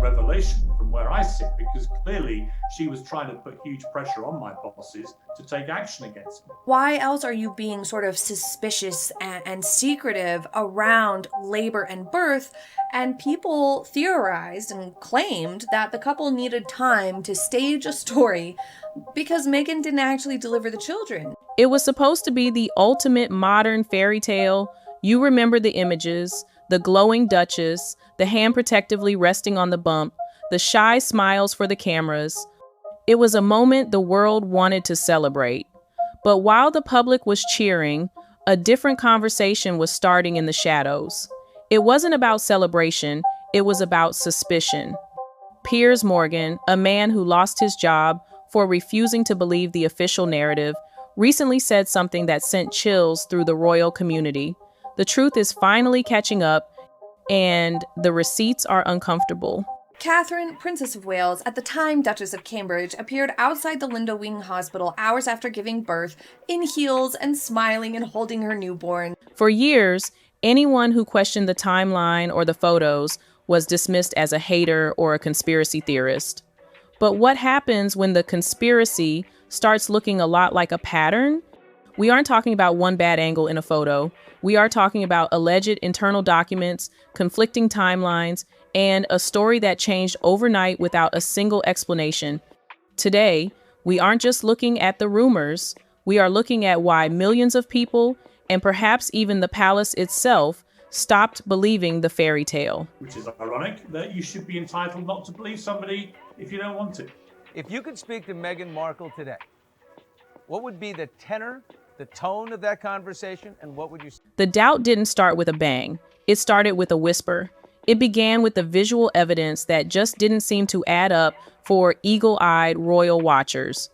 revelation from where I sit, because clearly she was trying to put huge pressure on my bosses to take action against me. Why else are you being sort of suspicious and secretive around labor and birth? And people theorized and claimed that the couple needed time to stage a story because Meghan didn't actually deliver the children. It was supposed to be the ultimate modern fairy tale. You remember the images, the glowing Duchess, the hand protectively resting on the bump, the shy smiles for the cameras. It was a moment the world wanted to celebrate. But while the public was cheering, a different conversation was starting in the shadows. It wasn't about celebration, it was about suspicion. Piers Morgan, a man who lost his job for refusing to believe the official narrative, recently said something that sent chills through the royal community. The truth is finally catching up, and the receipts are uncomfortable. Catherine, Princess of Wales, at the time Duchess of Cambridge, appeared outside the Lindo Wing Hospital hours after giving birth, in heels and smiling and holding her newborn. For years, anyone who questioned the timeline or the photos was dismissed as a hater or a conspiracy theorist. But what happens when the conspiracy starts looking a lot like a pattern? We aren't talking about one bad angle in a photo. We are talking about alleged internal documents, conflicting timelines, and a story that changed overnight without a single explanation. Today, we aren't just looking at the rumors. We are looking at why millions of people, and perhaps even the palace itself, stopped believing the fairy tale. Which is ironic that you should be entitled not to believe somebody if you don't want to. If you could speak to Meghan Markle today, what would be the tenor, the tone of that conversation, and what would you say? The doubt didn't start with a bang. It started with a whisper. It began with the visual evidence that just didn't seem to add up for eagle-eyed royal watchers.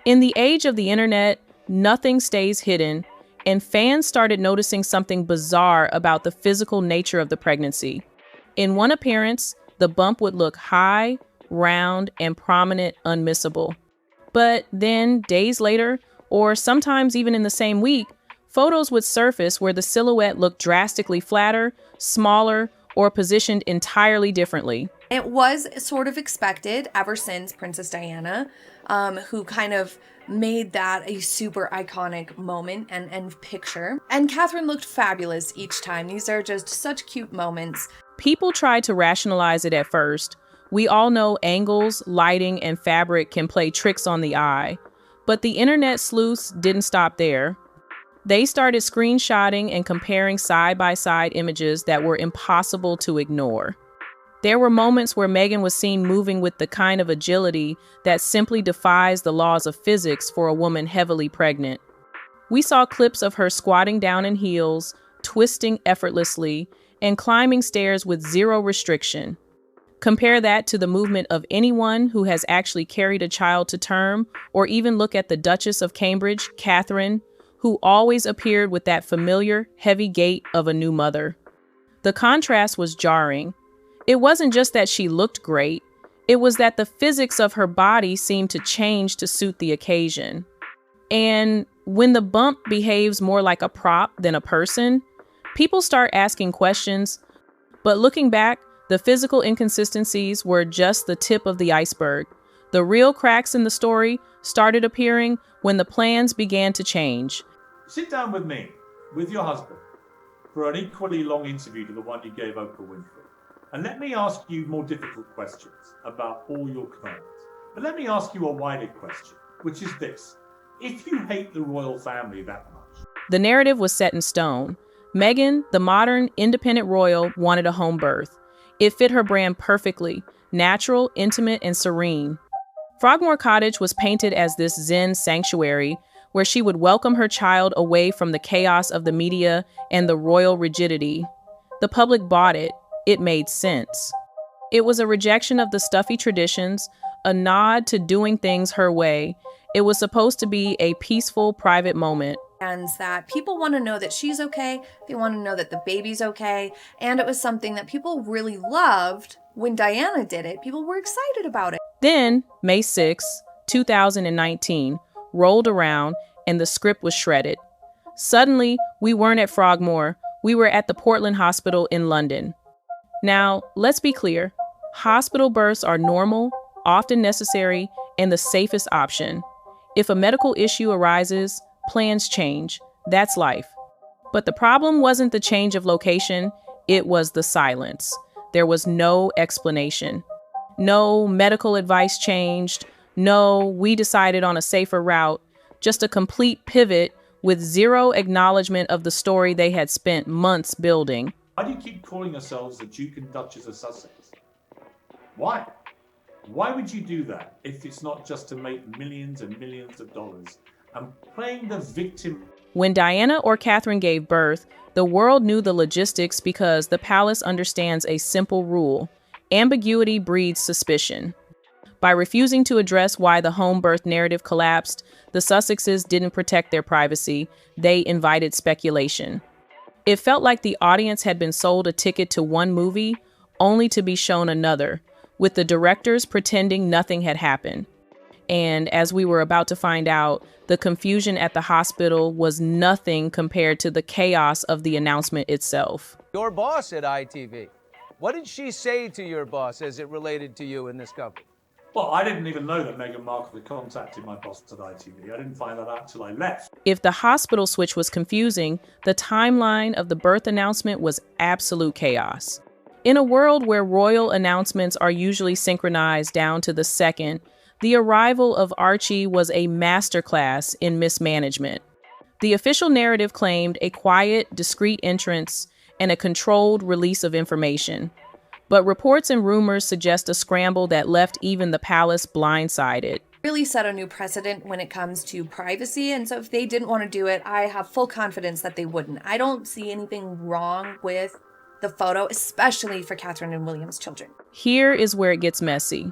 In the age of the internet, nothing stays hidden, and fans started noticing something bizarre about the physical nature of the pregnancy. In one appearance, the bump would look high, round, and prominent, unmissable. But then, days later, or sometimes even in the same week, photos would surface where the silhouette looked drastically flatter, smaller, or positioned entirely differently. It was sort of expected ever since Princess Diana, who kind of made that a super iconic moment and picture. And Catherine looked fabulous each time. These are just such cute moments. People tried to rationalize it at first. We all know angles, lighting, and fabric can play tricks on the eye. But the internet sleuths didn't stop there. They started screenshotting and comparing side-by-side images that were impossible to ignore. There were moments where Meghan was seen moving with the kind of agility that simply defies the laws of physics for a woman heavily pregnant. We saw clips of her squatting down in heels, twisting effortlessly, and climbing stairs with zero restriction. Compare that to the movement of anyone who has actually carried a child to term, or even look at the Duchess of Cambridge, Catherine, who always appeared with that familiar, heavy gait of a new mother. The contrast was jarring. It wasn't just that she looked great, it was that the physics of her body seemed to change to suit the occasion. And when the bump behaves more like a prop than a person, people start asking questions. But looking back, the physical inconsistencies were just the tip of the iceberg. The real cracks in the story started appearing when the plans began to change. Sit down with me, with your husband, for an equally long interview to the one you gave Oprah Winfrey. And let me ask you more difficult questions about all your claims. But let me ask you a wider question, which is this. If you hate the royal family that much... The narrative was set in stone. Meghan, the modern, independent royal, wanted a home birth. It fit her brand perfectly, natural, intimate, and serene. Frogmore Cottage was painted as this Zen sanctuary where she would welcome her child away from the chaos of the media and the royal rigidity. The public bought it. It made sense. It was a rejection of the stuffy traditions, a nod to doing things her way. It was supposed to be a peaceful, private moment. And that people want to know that she's okay, they want to know that the baby's okay, and it was something that people really loved when Diana did it. People were excited about it. Then, May 6, 2019, rolled around and the script was shredded. Suddenly, we weren't at Frogmore, we were at the Portland Hospital in London. Now, let's be clear. Hospital births are normal, often necessary, and the safest option. If a medical issue arises, plans change. That's life. But the problem wasn't the change of location, it was the silence. There was no explanation. No medical advice changed. No, we decided on a safer route. Just a complete pivot with zero acknowledgement of the story they had spent months building. Why do you keep calling yourselves the Duke and Duchess of Sussex? Why? Why would you do that if it's not just to make millions and millions of dollars and playing the victim? When Diana or Catherine gave birth, the world knew the logistics because the palace understands a simple rule: ambiguity breeds suspicion. By refusing to address why the home birth narrative collapsed, the Sussexes didn't protect their privacy, they invited speculation. It felt like the audience had been sold a ticket to one movie, only to be shown another, with the directors pretending nothing had happened. And as we were about to find out, the confusion at the hospital was nothing compared to the chaos of the announcement itself. Your boss at ITV, what did she say to your boss as it related to you in this company? Well, I didn't even know that Meghan Markle had contacted my boss at ITV. I didn't find that out till I left. If the hospital switch was confusing, the timeline of the birth announcement was absolute chaos. In a world where royal announcements are usually synchronized down to the second, the arrival of Archie was a masterclass in mismanagement. The official narrative claimed a quiet, discreet entrance and a controlled release of information. But reports and rumors suggest a scramble that left even the palace blindsided. Really set a new precedent when it comes to privacy, and so if they didn't want to do it, I have full confidence that they wouldn't. I don't see anything wrong with the photo, especially for Catherine and William's children. Here is where it gets messy.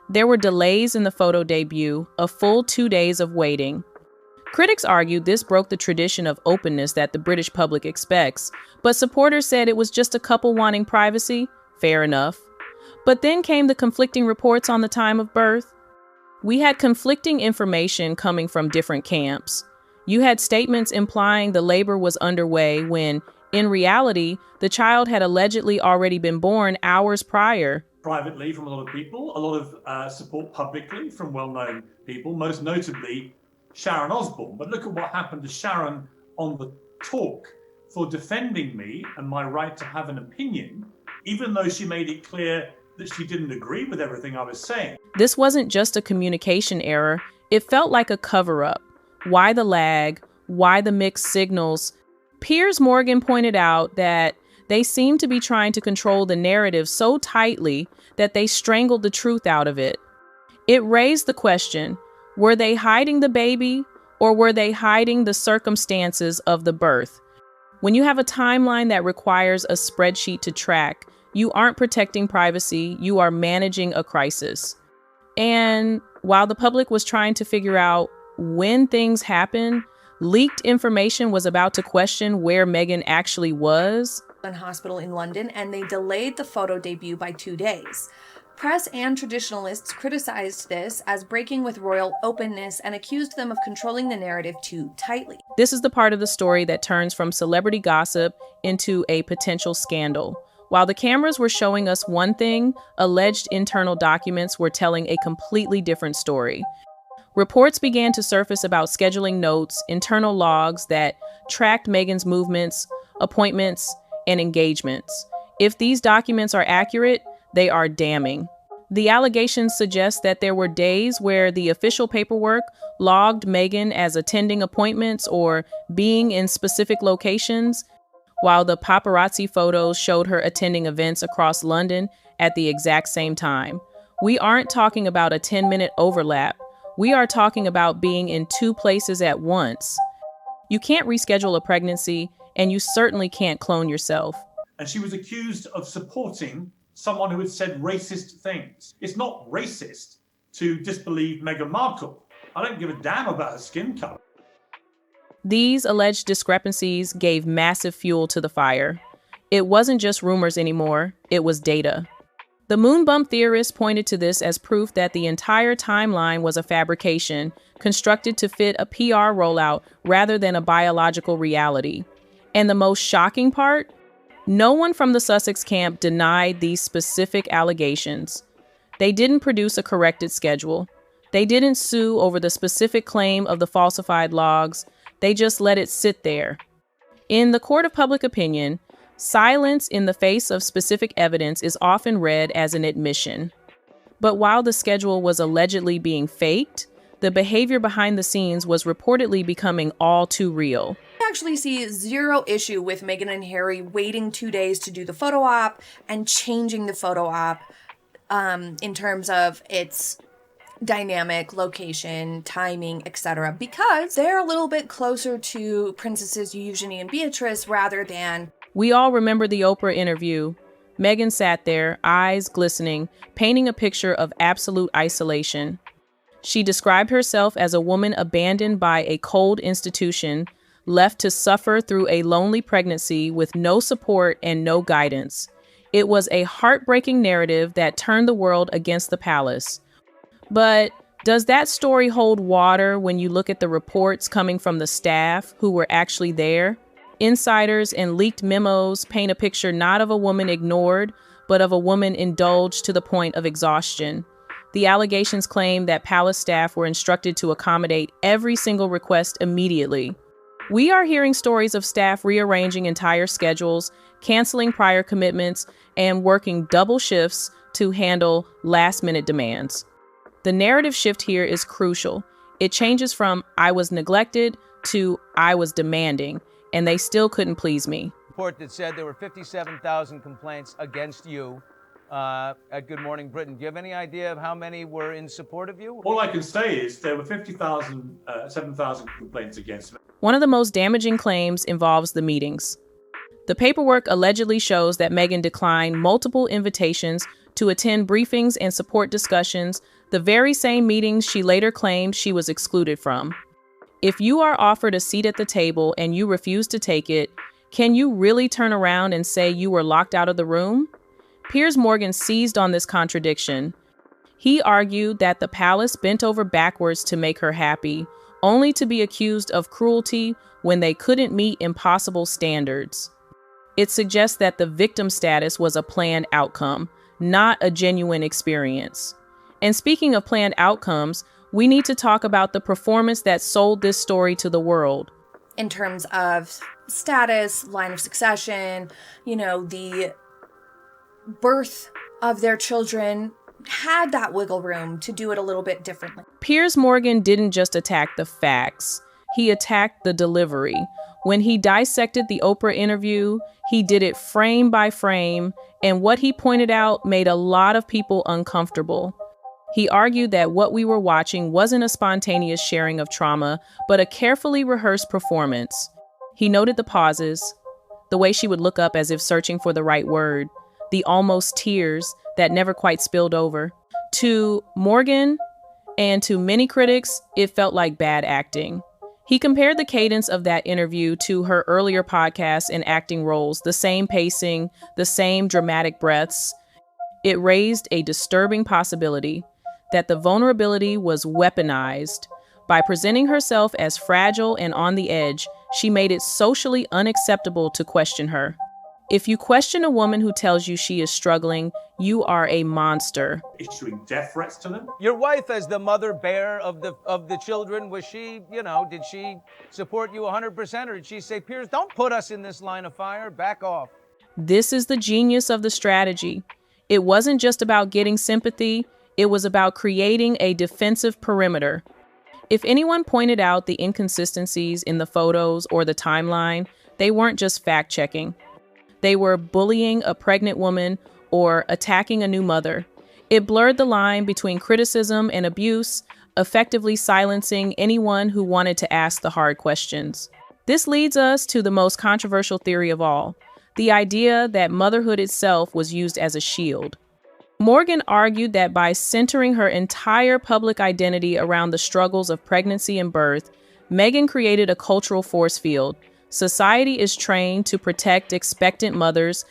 There were delays in the photo debut, a full 2 days of waiting. Critics argued this broke the tradition of openness that the British public expects, but supporters said it was just a couple wanting privacy. Fair enough. But then came the conflicting reports on the time of birth. We had conflicting information coming from different camps. You had statements implying the labor was underway when, in reality, the child had allegedly already been born hours prior. Privately from a lot of people, a lot of support publicly from well-known people, most notably Sharon Osbourne. But look at what happened to Sharon on the talk for defending me and my right to have an opinion, even though she made it clear that she didn't agree with everything I was saying. This wasn't just a communication error. It felt like a cover-up. Why the lag? Why the mixed signals? Piers Morgan pointed out that they seemed to be trying to control the narrative so tightly that they strangled the truth out of it. It raised the question, were they hiding the baby or were they hiding the circumstances of the birth? When you have a timeline that requires a spreadsheet to track, you aren't protecting privacy, you are managing a crisis. And while the public was trying to figure out when things happen, leaked information was about to question where Meghan actually was. Hospital in London, and they delayed the photo debut by 2 days. Press and traditionalists criticized this as breaking with royal openness and accused them of controlling the narrative too tightly. This is the part of the story that turns from celebrity gossip into a potential scandal. While the cameras were showing us one thing, alleged internal documents were telling a completely different story. Reports began to surface about scheduling notes, internal logs that tracked Meghan's movements, appointments, and engagements. If these documents are accurate, they are damning. The allegations suggest that there were days where the official paperwork logged Meghan as attending appointments or being in specific locations, while the paparazzi photos showed her attending events across London at the exact same time. We aren't talking about a 10-minute overlap. We are talking about being in 2 places at once. You can't reschedule a pregnancy, and you certainly can't clone yourself. And she was accused of supporting someone who had said racist things. It's not racist to disbelieve Meghan Markle. I don't give a damn about her skin color. These alleged discrepancies gave massive fuel to the fire. It wasn't just rumors anymore, it was data. The moon bump theorists pointed to this as proof that the entire timeline was a fabrication, constructed to fit a PR rollout rather than a biological reality. And the most shocking part? No one from the Sussex camp denied these specific allegations. They didn't produce a corrected schedule. They didn't sue over the specific claim of the falsified logs. They just let it sit there. In the court of public opinion, silence in the face of specific evidence is often read as an admission. But while the schedule was allegedly being faked, the behavior behind the scenes was reportedly becoming all too real. I actually see zero issue with Meghan and Harry waiting 2 days to do the photo op and changing the photo op in terms of its dynamic, location, timing, etc. because they're a little bit closer to Princesses Eugenie and Beatrice rather than... We all remember the Oprah interview. Meghan sat there, eyes glistening, painting a picture of absolute isolation. She described herself as a woman abandoned by a cold institution, left to suffer through a lonely pregnancy with no support and no guidance. It was a heartbreaking narrative that turned the world against the palace. But does that story hold water when you look at the reports coming from the staff who were actually there? Insiders and leaked memos paint a picture not of a woman ignored, but of a woman indulged to the point of exhaustion. The allegations claim that palace staff were instructed to accommodate every single request immediately. We are hearing stories of staff rearranging entire schedules, canceling prior commitments, and working double shifts to handle last-minute demands. The narrative shift here is crucial. It changes from "I was neglected" to "I was demanding, and they still couldn't please me." Report that said there were 57,000 complaints against you at Good Morning Britain. Do you have any idea of how many were in support of you? All I can say is there were 7,000 complaints against me. One of the most damaging claims involves the meetings. The paperwork allegedly shows that Meghan declined multiple invitations to attend briefings and support discussions, the very same meetings she later claimed she was excluded from. If you are offered a seat at the table and you refuse to take it, can you really turn around and say you were locked out of the room? Piers Morgan seized on this contradiction. He argued that the palace bent over backwards to make her happy, only to be accused of cruelty when they couldn't meet impossible standards. It suggests that the victim status was a planned outcome, not a genuine experience. And speaking of planned outcomes, we need to talk about the performance that sold this story to the world. In terms of status, line of succession, the birth of their children had that wiggle room to do it a little bit differently. Piers Morgan didn't just attack the facts, he attacked the delivery. When he dissected the Oprah interview, he did it frame by frame, and what he pointed out made a lot of people uncomfortable. He argued that what we were watching wasn't a spontaneous sharing of trauma, but a carefully rehearsed performance. He noted the pauses, the way she would look up as if searching for the right word, the almost tears that never quite spilled over. To Morgan, and to many critics, it felt like bad acting. He compared the cadence of that interview to her earlier podcasts and acting roles, the same pacing, the same dramatic breaths. It raised a disturbing possibility that the vulnerability was weaponized. By presenting herself as fragile and on the edge, she made it socially unacceptable to question her. If you question a woman who tells you she is struggling, you are a monster. Issuing death threats to them. Your wife, as the mother bear of the children, was she, did she support you 100%, or did she say, Piers, don't put us in this line of fire, back off? This is the genius of the strategy. It wasn't just about getting sympathy, it was about creating a defensive perimeter. If anyone pointed out the inconsistencies in the photos or the timeline, they weren't just fact-checking. They were bullying a pregnant woman or attacking a new mother. It blurred the line between criticism and abuse, effectively silencing anyone who wanted to ask the hard questions. This leads us to the most controversial theory of all, the idea that motherhood itself was used as a shield. Morgan argued that by centering her entire public identity around the struggles of pregnancy and birth, Meghan created a cultural force field. Society is trained to protect expectant mothers.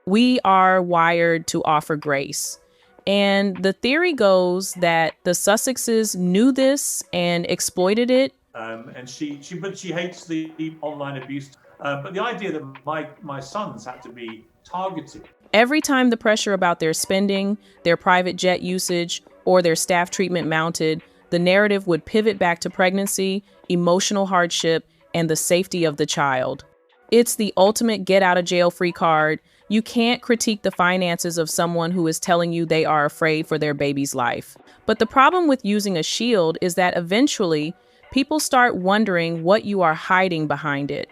We are wired to offer grace. And the theory goes that the Sussexes knew this and exploited it. But she hates the online abuse. But the idea that my sons had to be targeted. Every time the pressure about their spending, their private jet usage, or their staff treatment mounted, the narrative would pivot back to pregnancy, emotional hardship, and the safety of the child. It's the ultimate get-out-of-jail-free card. You can't critique the finances of someone who is telling you they are afraid for their baby's life. But the problem with using a shield is that eventually, people start wondering what you are hiding behind it.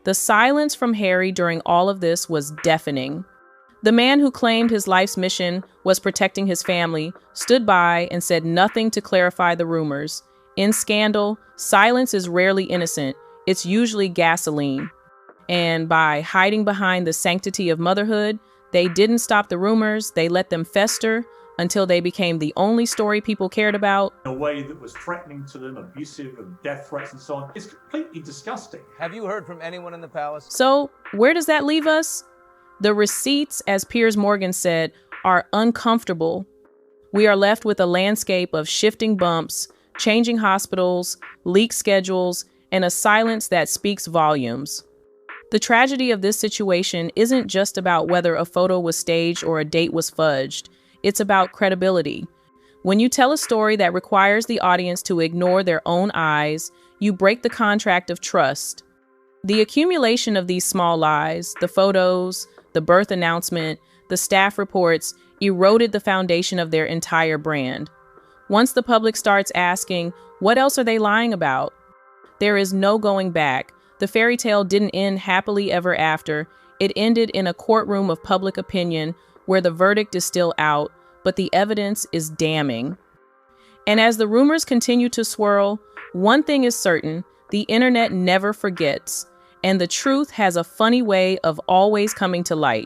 The silence from Harry during all of this was deafening. The man who claimed his life's mission was protecting his family stood by and said nothing to clarify the rumors. In scandal, silence is rarely innocent. It's usually gasoline. And by hiding behind the sanctity of motherhood, they didn't stop the rumors, they let them fester until they became the only story people cared about. In a way that was threatening to them, abusive, and death threats and so on. It's completely disgusting. Have you heard from anyone in the palace? So, where does that leave us? The receipts, as Piers Morgan said, are uncomfortable. We are left with a landscape of shifting bumps, changing hospitals, leaked schedules, and a silence that speaks volumes. The tragedy of this situation isn't just about whether a photo was staged or a date was fudged. It's about credibility. When you tell a story that requires the audience to ignore their own eyes, you break the contract of trust. The accumulation of these small lies, the photos, the birth announcement, the staff reports, eroded the foundation of their entire brand. Once the public starts asking, what else are they lying about? There is no going back. The fairy tale didn't end happily ever after. It ended in a courtroom of public opinion where the verdict is still out, but the evidence is damning. And as the rumors continue to swirl, one thing is certain, the internet never forgets, and the truth has a funny way of always coming to light.